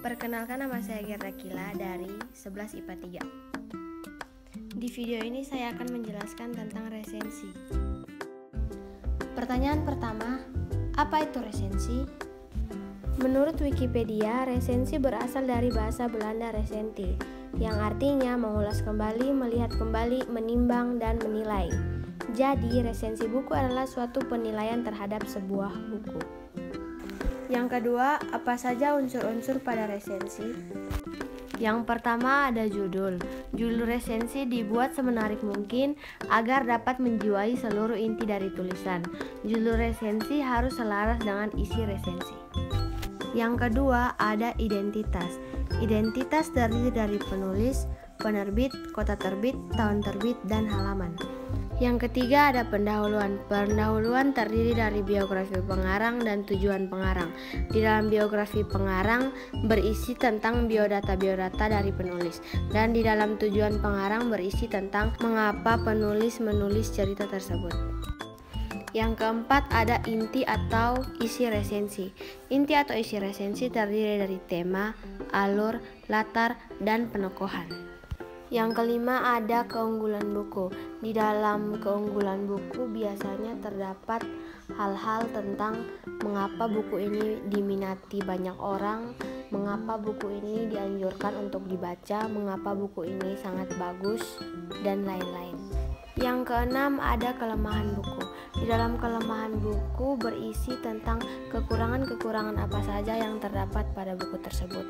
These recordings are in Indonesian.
Perkenalkan, nama saya Gerda Kila dari 11 IPA 3. Di video ini saya akan menjelaskan tentang resensi. Pertanyaan pertama, apa itu resensi? Menurut Wikipedia, resensi berasal dari bahasa Belanda resenti, yang artinya mengulas kembali, melihat kembali, menimbang, dan menilai. Jadi, resensi buku adalah suatu penilaian terhadap sebuah buku. Yang kedua, apa saja unsur-unsur pada resensi? Yang pertama ada judul. Judul resensi dibuat semenarik mungkin agar dapat menjiwai seluruh inti dari tulisan. Judul resensi harus selaras dengan isi resensi. Yang kedua ada identitas. Identitas terdiri dari penulis, penerbit, kota terbit, tahun terbit, dan halaman. Yang ketiga ada pendahuluan. Pendahuluan terdiri dari biografi pengarang dan tujuan pengarang. Di dalam biografi pengarang berisi tentang biodata-biodata dari penulis, dan di dalam tujuan pengarang berisi tentang mengapa penulis menulis cerita tersebut. Yang keempat ada inti atau isi resensi. Inti atau isi resensi terdiri dari tema, alur, latar, dan penokohan. Yang kelima ada keunggulan buku. Di dalam keunggulan buku biasanya terdapat hal-hal tentang mengapa buku ini diminati banyak orang, mengapa buku ini dianjurkan untuk dibaca, mengapa buku ini sangat bagus, dan lain-lain. Yang keenam ada kelemahan buku. Di dalam kelemahan buku berisi tentang kekurangan-kekurangan apa saja yang terdapat pada buku tersebut.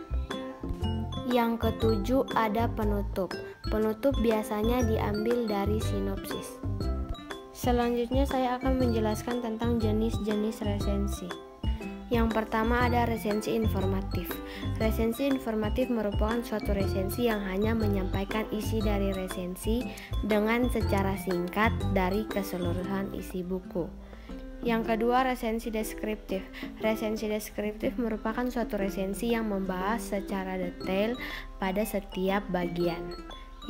Yang ketujuh ada penutup. Penutup biasanya diambil dari sinopsis. Selanjutnya saya akan menjelaskan tentang jenis-jenis resensi. Yang pertama ada resensi informatif. Resensi informatif merupakan suatu resensi yang hanya menyampaikan isi dari resensi dengan secara singkat dari keseluruhan isi buku. Yang kedua, resensi deskriptif. Resensi deskriptif merupakan suatu resensi yang membahas secara detail pada setiap bagian.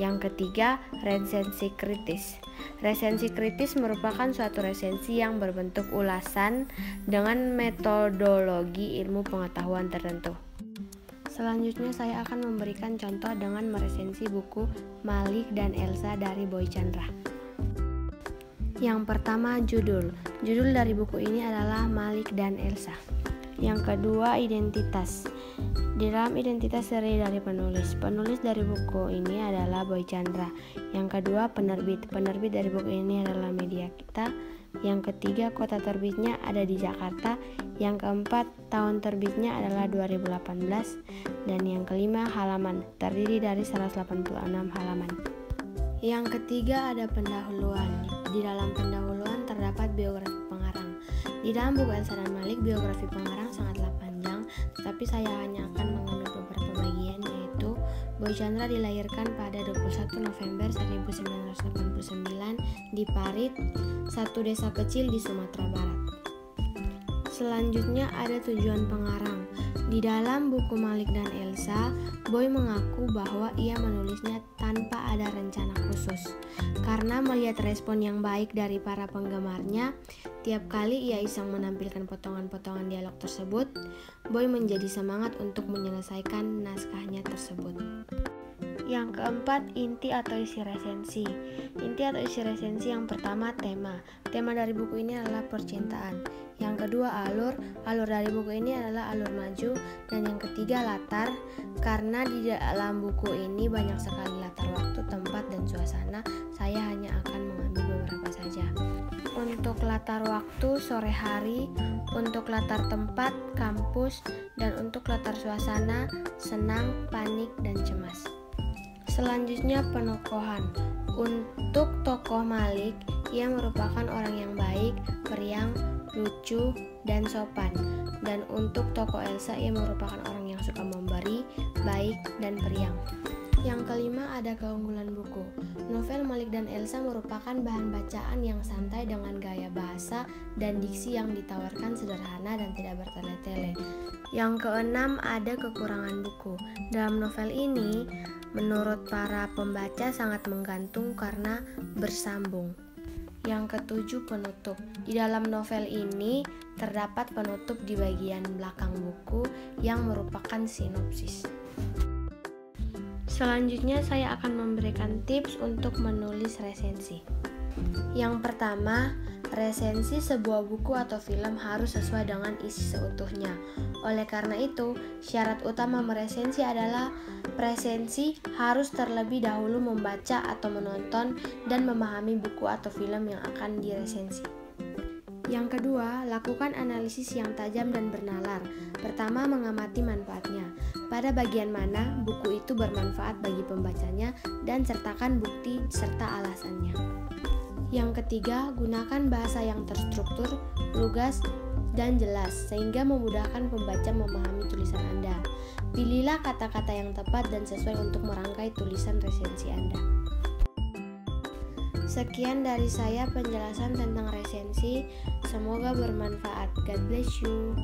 Yang ketiga, resensi kritis. Resensi kritis merupakan suatu resensi yang berbentuk ulasan dengan metodologi ilmu pengetahuan tertentu. Selanjutnya saya akan memberikan contoh dengan meresensi buku Malik dan Elsa dari Boy Chandra. Yang pertama judul. Judul dari buku ini adalah Malik dan Elsa. Yang kedua identitas. Di dalam identitas terdiri dari penulis. Penulis dari buku ini adalah Boy Chandra. Yang kedua penerbit. Penerbit dari buku ini adalah Media Kita. Yang ketiga kota terbitnya ada di Jakarta. Yang keempat tahun terbitnya adalah 2018. Dan yang kelima halaman. Terdiri dari 186 halaman. Yang ketiga ada pendahuluan. Di dalam pendahuluan terdapat biografi pengarang. Di dalam buku Elsa dan Malik, biografi pengarang sangatlah panjang, tetapi saya hanya akan mengambil beberapa bagian, yaitu Boy Chandra dilahirkan pada 21 November 1989 di Parit, satu desa kecil di Sumatera Barat. Selanjutnya ada tujuan pengarang. Di dalam buku Malik dan Elsa, Boy mengaku bahwa ia menulisnya tanpa ada rencana khusus. Karena melihat respon yang baik dari para penggemarnya, tiap kali ia iseng menampilkan potongan-potongan dialog tersebut, Boy menjadi semangat untuk menyelesaikan naskahnya tersebut. Yang keempat, inti atau isi resensi. Inti atau isi resensi yang pertama tema. Tema dari buku ini adalah percintaan. Yang kedua alur. Alur dari buku ini adalah alur maju. Dan yang ketiga latar. Karena di dalam buku ini banyak sekali latar waktu, tempat, dan suasana, saya hanya akan mengambil beberapa saja. Untuk latar waktu sore hari, untuk latar tempat kampus, dan untuk latar suasana senang, panik, dan cemas. Selanjutnya penokohan. Untuk tokoh Malik, ia merupakan orang yang baik, periang, lucu, dan sopan. Dan untuk tokoh Elsa, ia merupakan orang yang suka memberi, baik, dan periang. Yang kelima ada keunggulan buku. Novel Malik dan Elsa merupakan bahan bacaan yang santai dengan gaya bahasa dan diksi yang ditawarkan sederhana dan tidak bertele-tele. Yang keenam ada kekurangan buku. Dalam novel ini, menurut para pembaca sangat menggantung karena bersambung. Yang ketujuh, penutup. Di dalam novel ini terdapat penutup di bagian belakang buku yang merupakan sinopsis. Selanjutnya saya akan memberikan tips untuk menulis resensi. Yang pertama, resensi sebuah buku atau film harus sesuai dengan isi seutuhnya. Oleh karena itu, syarat utama meresensi adalah presensi harus terlebih dahulu membaca atau menonton dan memahami buku atau film yang akan diresensi. Yang kedua, lakukan analisis yang tajam dan bernalar. Pertama, mengamati manfaatnya. Pada bagian mana buku itu bermanfaat bagi pembacanya dan sertakan bukti serta alasannya. Yang ketiga, gunakan bahasa yang terstruktur, lugas, dan jelas sehingga memudahkan pembaca memahami tulisan Anda. Pilihlah kata-kata yang tepat dan sesuai untuk merangkai tulisan resensi Anda. Sekian dari saya penjelasan tentang resensi. Semoga bermanfaat. God bless you.